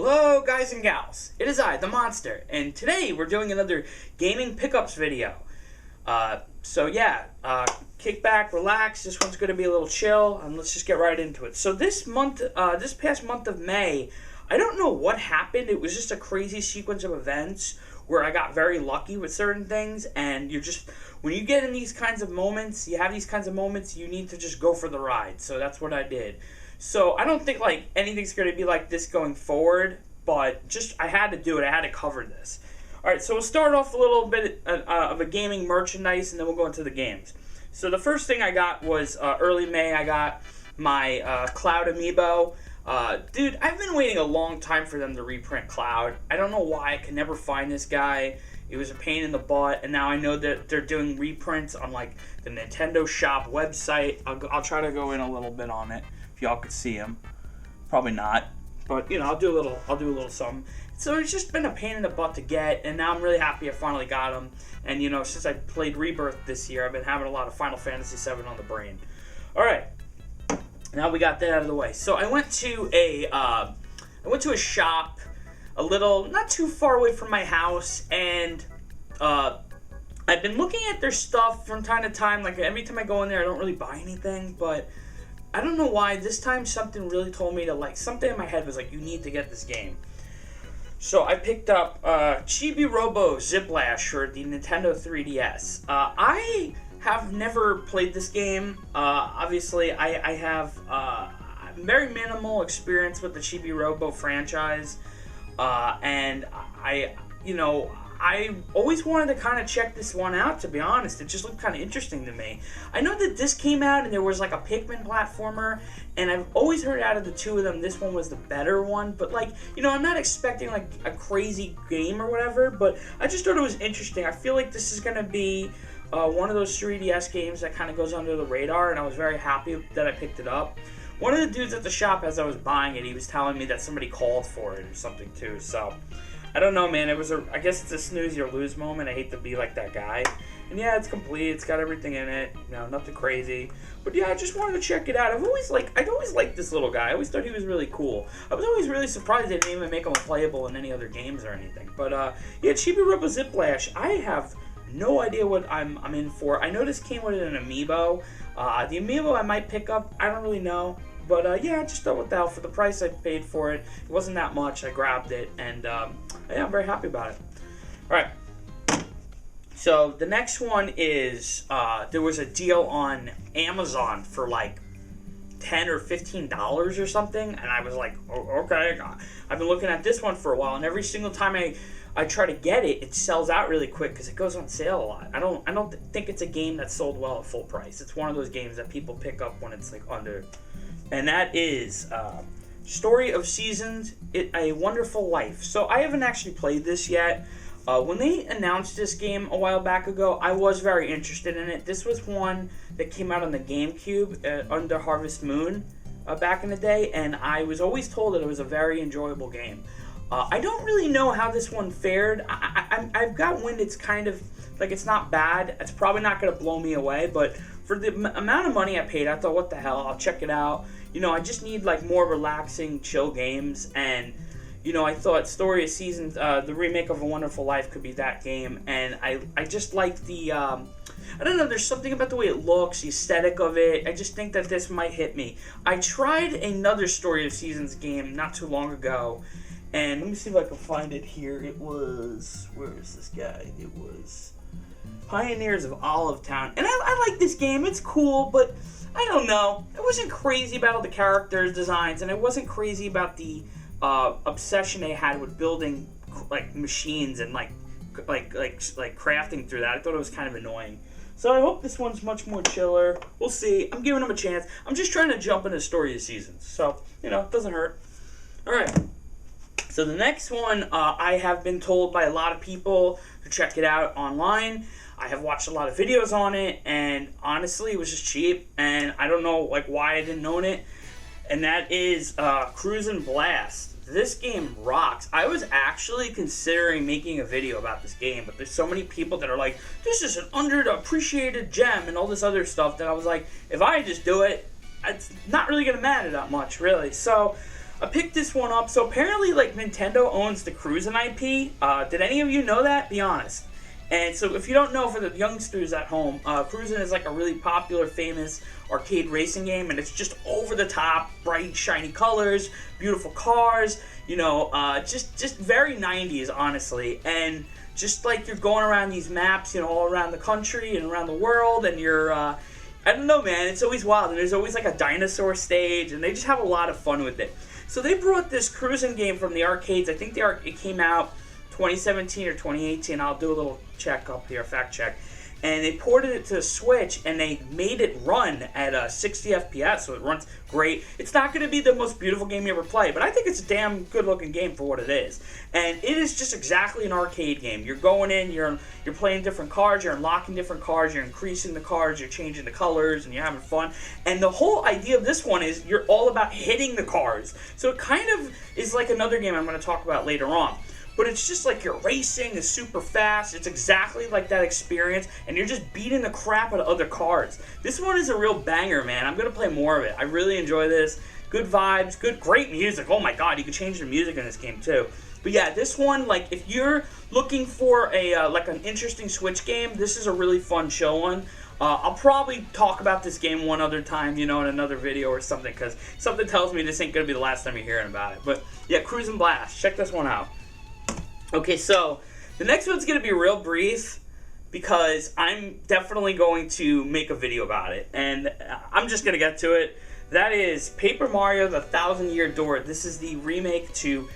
Hello guys and gals, it is I, the Monster, and today we're doing another gaming pickups video. Kick back, relax, this one's going to be a little chill, and let's just get right into it. So this past month of May, I don't know what happened. It was just a crazy sequence of events where I got very lucky with certain things, and when you get in these kinds of moments, you need to just go for the ride. So that's what I did. So I don't think anything's going to be like this going forward, but I had to do it. I had to cover this. All right, so we'll start off a little bit of a gaming merchandise, and then we'll go into the games. So the first thing I got was early May. I got my Cloud amiibo. Dude, I've been waiting a long time for them to reprint Cloud. I don't know why. I can never find this guy. It was a pain in the butt, and now I know that they're doing reprints on the Nintendo Shop website. I'll try to go in a little bit on it if y'all could see him. Probably not, but I'll do a little something. So it's just been a pain in the butt to get, and now I'm really happy I finally got him. And since I played Rebirth this year, I've been having a lot of Final Fantasy VII on the brain. All right, now we got that out of the way. So I went to a shop a little not too far away from my house, and I've been looking at their stuff from time to time. Every time I go in there, I don't really buy anything, but I don't know why. This time something really told me to something in my head was you need to get this game. So I picked up Chibi Robo Ziplash for the Nintendo 3DS. I have never played this game. Obviously, I have very minimal experience with the Chibi Robo franchise. And I always wanted to kind of check this one out, to be honest. It just looked kind of interesting to me. I know that this came out and there was a Pikmin platformer, and I've always heard out of the two of them, this one was the better one. But I'm not expecting a crazy game or whatever, but I just thought it was interesting. I feel like this is going to be one of those 3DS games that kind of goes under the radar, and I was very happy that I picked it up. One of the dudes at the shop, as I was buying it, he was telling me that somebody called for it or something too, so I don't know, man. I guess it's a snooze or lose moment. I hate to be like that guy. And yeah, it's complete. It's got everything in it. Nothing crazy. But yeah, I just wanted to check it out. I'd always liked this little guy. I always thought he was really cool. I was always really surprised they didn't even make him playable in any other games or anything. But yeah, Chibi Robo Ziplash. I have no idea what I'm in for. I know this came with an amiibo. The amiibo I might pick up. I don't really know. But yeah, I just thought, what the hell, for the price I paid for it, it wasn't that much. I grabbed it, and yeah, I'm very happy about it. All right. So the next one is there was a deal on Amazon for $10 or $15 or something, and I was like, oh, okay. I've been looking at this one for a while, and every single time I try to get it, it sells out really quick because it goes on sale a lot. I don't think it's a game that's sold well at full price. It's one of those games that people pick up when it's under. And that is Story of Seasons, A Wonderful Life. So I haven't actually played this yet. When they announced this game a while back ago, I was very interested in it. This was one that came out on the Gamecube under Harvest Moon back in the day, and I was always told that it was a very enjoyable game. I don't really know how this one fared. I've got wind it's kind of it's not bad. It's probably not going to blow me away, but for the amount of money I paid, I thought, what the hell, I'll check it out. I just need more relaxing, chill games, and I thought Story of Seasons, the remake of A Wonderful Life, could be that game, and I just like the, I don't know, there's something about the way it looks, the aesthetic of it. I just think that this might hit me. I tried another Story of Seasons game not too long ago, and let me see if I can find it here. It was, where is this guy? It was Pioneers of Olive Town, and I like this game. It's cool, but I don't know. I wasn't crazy about all the characters' designs, and I wasn't crazy about the obsession they had with building machines and crafting through that. I thought it was kind of annoying. So I hope this one's much more chiller. We'll see. I'm giving them a chance. I'm just trying to jump into Story of Seasons, so it doesn't hurt. All right. So the next one, I have been told by a lot of people to check it out online. I have watched a lot of videos on it, and honestly, it was just cheap, and I don't know why I didn't own it. And that is Crusi'n Blast. This game rocks. I was actually considering making a video about this game, but there's so many people that are like, this is an underappreciated gem and all this other stuff, that I was like, if I just do it, it's not really going to matter that much, really. So I picked this one up. So apparently, like, Nintendo owns the Crusi'n IP. Did any of you know that? Be honest. And so if you don't know, for the youngsters at home, Cruisin' is like a really popular, famous arcade racing game, and it's just over the top, bright, shiny colors, beautiful cars, you know, just very 90s, honestly. And just like you're going around these maps, you know, all around the country and around the world, and you're, I don't know, man, it's always wild, and there's always like a dinosaur stage, and they just have a lot of fun with it. So they brought this Cruisin' game from the arcades. I think it came out 2017 or 2018. I'll do a little check up here, fact check. And they ported it to the Switch, and they made it run at 60 FPS, so it runs great. It's not going to be the most beautiful game you ever play, but I think it's a damn good-looking game for what it is. And it is just exactly an arcade game. You're going in, you're playing different cars, you're unlocking different cars, you're increasing the cars, you're changing the colors, and you're having fun. And the whole idea of this one is you're all about hitting the cars. So it kind of is like another game I'm going to talk about later on. But it's just like you're racing, it's super fast, it's exactly like that experience, and you're just beating the crap out of other cars. This one is a real banger, man. I'm going to play more of it. I really enjoy this. Good vibes, great music. Oh my god, you can change the music in this game too. But yeah, this one, like, if you're looking for a like an interesting Switch game, this is a really fun, chill one. I'll probably talk about this game one other time, you know, in another video or something, because something tells me this ain't going to be the last time you're hearing about it. But yeah, Cruisin' Blast. Check this one out. Okay, so the next one's going to be real brief because I'm definitely going to make a video about it, and I'm just going to get to it. That is Paper Mario: The Thousand-Year Door. This is the remake to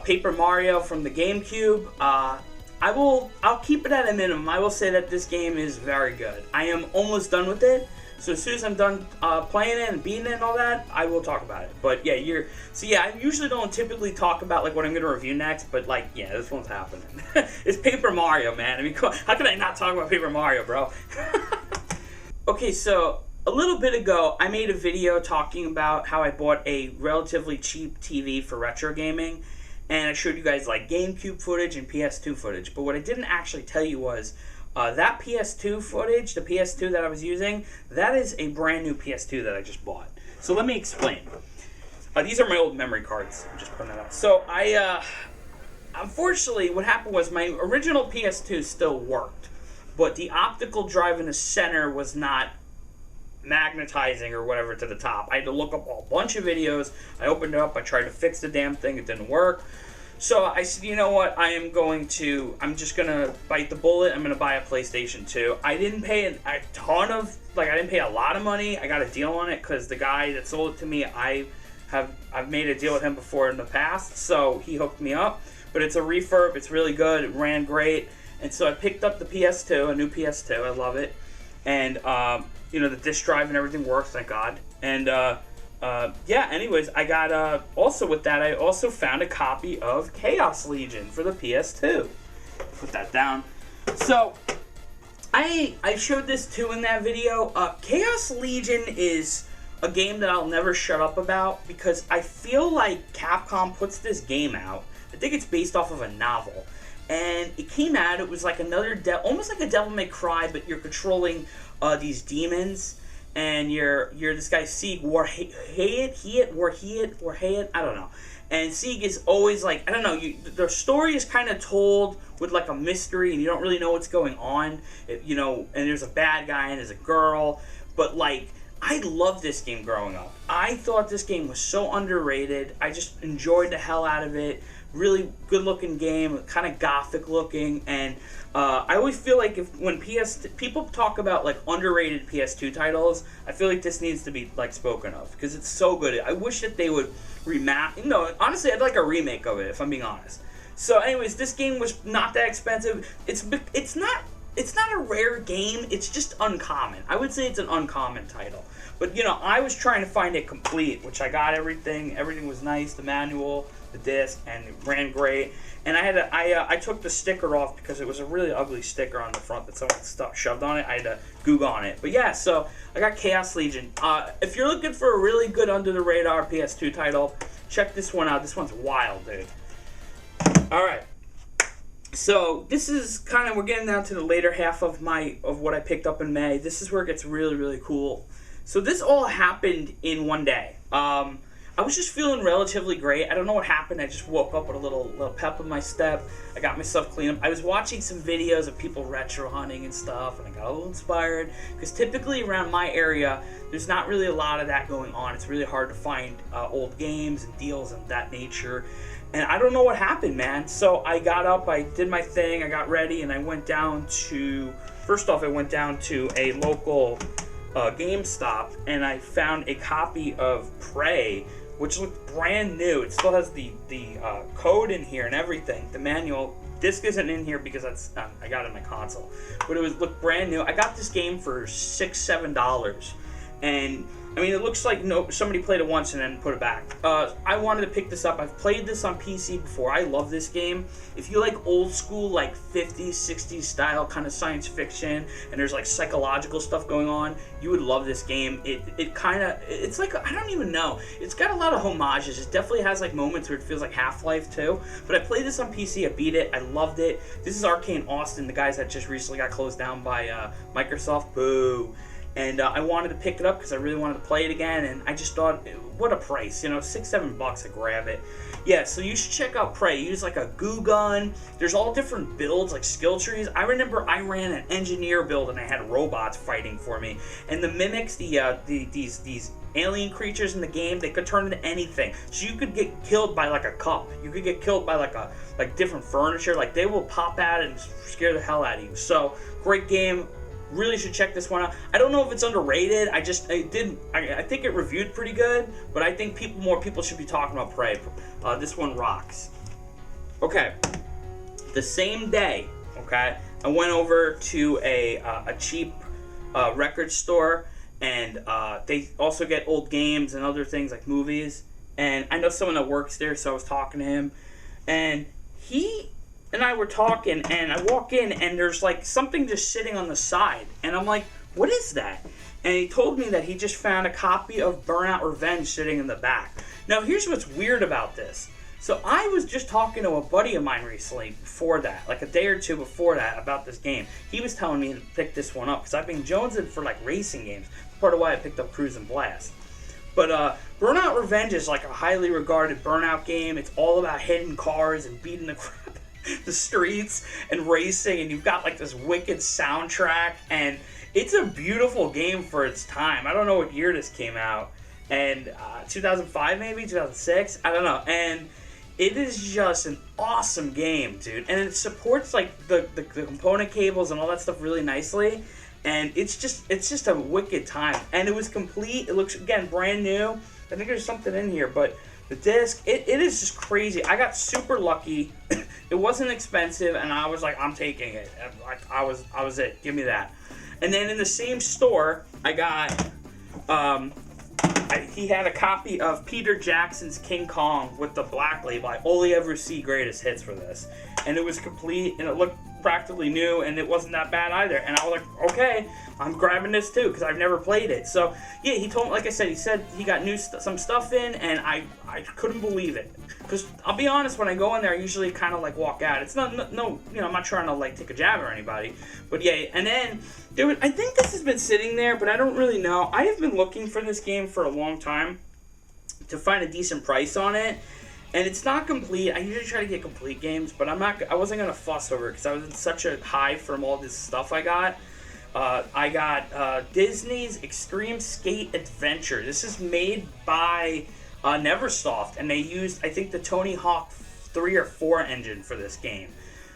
Paper Mario from the Gamecube. I'll keep it at a minimum. I will say that this game is very good. I am almost done with it. So as soon as I'm done playing it and beating it and all that, I will talk about it. But yeah, I usually don't typically talk about like what I'm gonna review next, but like, yeah, this one's happening. It's Paper Mario, man. I mean, how can I not talk about Paper Mario, bro? Okay, so a little bit ago, I made a video talking about how I bought a relatively cheap TV for retro gaming, and I showed you guys like GameCube footage and PS2 footage. But what I didn't actually tell you was, that PS2 footage, the PS2 that I was using, that is a brand new PS2 that I just bought. So let me explain. These are my old memory cards. I'm just putting that up. So unfortunately, what happened was my original PS2 still worked, but the optical drive in the center was not magnetizing or whatever to the top. I had to look up a bunch of videos. I opened it up. I tried to fix the damn thing. It didn't work. So I said, you know what, I'm just going to bite the bullet. I'm going to buy a PlayStation 2. I didn't pay I didn't pay a lot of money. I got a deal on it because the guy that sold it to me, I've made a deal with him before in the past, so he hooked me up. But it's a refurb. It's really good. It ran great. And so I picked up the PS2, a new PS2. I love it. And, you know, the disc drive and everything works, thank God. And, yeah, anyways, I got, also with that, I also found a copy of Chaos Legion for the PS2. Put that down. So, I showed this too in that video. Chaos Legion is a game that I'll never shut up about because I feel like Capcom puts this game out. I think it's based off of a novel. And it came out, it was like another, almost like a Devil May Cry, but you're controlling these demons. And you're this guy Sieg Warhayet, I don't know. And Sieg is always like, I don't know, the story is kind of told with like a mystery, and you don't really know what's going on, you know. And there's a bad guy and there's a girl, but like, I loved this game growing up. I thought this game was so underrated. I just enjoyed the hell out of it. Really good looking game, kind of gothic looking, and I always feel like when people talk about like underrated PS2 titles, I feel like this needs to be like spoken of because it's so good. I wish that they would remap. No, honestly, I'd like a remake of it if I'm being honest. So, anyways, this game was not that expensive. It's not a rare game. It's just uncommon. I would say it's an uncommon title. But you know, I was trying to find it complete, which I got everything. Everything was nice. The manual, the disc, and it ran great. And I took the sticker off because it was a really ugly sticker on the front that someone shoved on it. I had to Google on it. But yeah, so I got Chaos Legion. If you're looking for a really good under-the-radar PS2 title, check this one out. This one's wild, dude. Alright. So this is kind of, we're getting down to the later half of what I picked up in May. This is where it gets really, really cool. So this all happened in one day. I was just feeling relatively great. I don't know what happened. I just woke up with a little pep in my step. I got myself cleaned up. I was watching some videos of people retro hunting and stuff, and I got a little inspired. Because typically around my area, there's not really a lot of that going on. It's really hard to find old games and deals of that nature. And I don't know what happened, man. So I got up, I did my thing, I got ready, and I went down to... First off, I went down to a local GameStop, and I found a copy of Prey, which looked brand new. It still has the code in here and everything. The manual disc isn't in here because that's I got it in my console, but it looked brand new. I got this game for $6-7, and I mean, it looks like somebody played it once and then put it back. I wanted to pick this up. I've played this on PC before. I love this game. If you like old school, like 50s, 60s style kind of science fiction, and there's like psychological stuff going on, you would love this game. It's like, I don't even know. It's got a lot of homages. It definitely has like moments where it feels like Half-Life too. But I played this on PC. I beat it. I loved it. This is Arcane Austin, the guys that just recently got closed down by Microsoft. Boo. And I wanted to pick it up because I really wanted to play it again, and I just thought, what a price, $6-7 to grab it. Yeah, so you should check out Prey. Use like a goo gun. There's all different builds, like skill trees. I remember I ran an engineer build, and I had robots fighting for me. And the mimics, these alien creatures in the game, they could turn into anything. So you could get killed by like a cup. You could get killed by like different furniture. Like they will pop out and scare the hell out of you. So great game. Really should check this one out. I don't know if it's underrated. I think it reviewed pretty good, but I think more people should be talking about Prey. This one rocks. Okay, the same day, okay, I went over to a cheap record store, and they also get old games and other things like movies. And I know someone that works there, so I was talking to him, and he and I were talking, and I walk in, and there's like something just sitting on the side, and I'm like, what is that? And he told me that he just found a copy of Burnout Revenge sitting in the back. Now here's what's weird about this. So I was just talking to a buddy of mine recently before that, like a day or two before that, about this game. He was telling me to pick this one up because I've been jonesing for like racing games. That's part of why I picked up Cruisin' Blast. But Burnout Revenge is like a highly regarded Burnout game. It's all about hitting cars and beating the crap the streets and racing, and you've got like this wicked soundtrack, and it's a beautiful game for its time. I don't know what year this came out, and 2005 maybe, 2006, I don't know, and it is just an awesome game, dude, and it supports like the component cables and all that stuff really nicely, and it's just a wicked time, and it was complete. It looks, again, brand new. I think there's something in here, but the disc, it is just crazy. I got super lucky. It wasn't expensive, and I was like, I'm taking it. I was it. Give me that. And then in the same store, I got, he had a copy of Peter Jackson's King Kong with the black label. I only ever see greatest hits for this. And it was complete, and it looked practically new, and it wasn't that bad either. And I was like, okay, I'm grabbing this too, because I've never played it. So yeah, he told me, like I said, he said he got some stuff in, and I couldn't believe it. Because I'll be honest, when I go in there, I usually kind of like walk out. It's no, I'm not trying to like take a jab or anybody. But yeah, and then I think this has been sitting there, but I don't really know. I have been looking for this game for a long time to find a decent price on it. And it's not complete. I usually try to get complete games, but I wasn't gonna fuss over it because I was in such a high from all this stuff I got. I got Disney's Extreme Skate Adventure. This is made by Neversoft, and they used, I think, the Tony Hawk 3 or 4 engine for this game.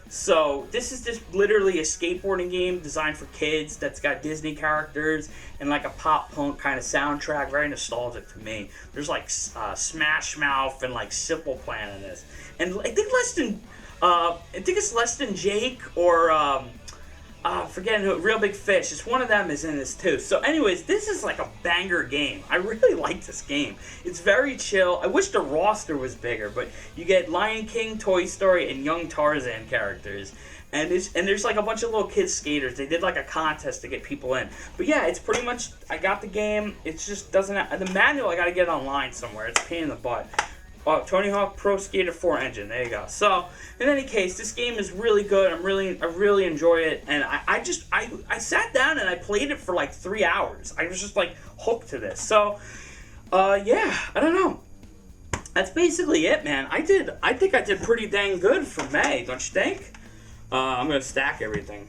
So this is just literally a skateboarding game designed for kids that's got Disney characters and like a pop punk kind of soundtrack, very nostalgic to me. There's like Smash Mouth and like Simple Plan in this, and I think it's Less Than Jake or forgetting who, Real Big Fish. It's one of them is in this too. So anyways, this is like a banger game. I really like this game. It's very chill. I wish the roster was bigger, but you get Lion King, Toy Story, and Young Tarzan characters. And there's like a bunch of little kids skaters. They did like a contest to get people in. But yeah, it's pretty much, I got the game. It just doesn't have, the manual I gotta get online somewhere. It's a pain in the butt. Tony Hawk Pro Skater 4 engine. There you go. So, in any case, this game is really good. I really enjoy it, and I sat down and I played it for like 3 hours. I was just like hooked to this. So, yeah, I don't know. that's basically it, man. I think I did pretty dang good for May, don't you think? I'm gonna stack everything.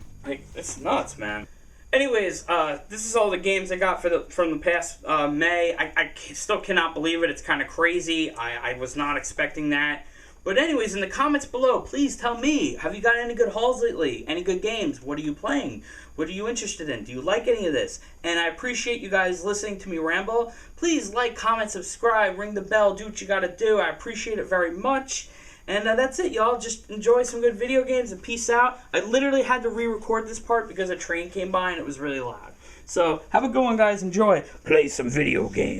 It's nuts, man. Anyways, this is all the games I got from the past May. I still cannot believe it. It's kind of crazy. I was not expecting that. But anyways, in the comments below, please tell me, have you got any good hauls lately? Any good games? What are you playing? What are you interested in? Do you like any of this? And I appreciate you guys listening to me ramble. Please like, comment, subscribe, ring the bell, do what you gotta do. I appreciate it very much. And that's it, y'all. Just enjoy some good video games and peace out. I literally had to re-record this part because a train came by and it was really loud. So, have a good one, guys. Enjoy. Play some video games.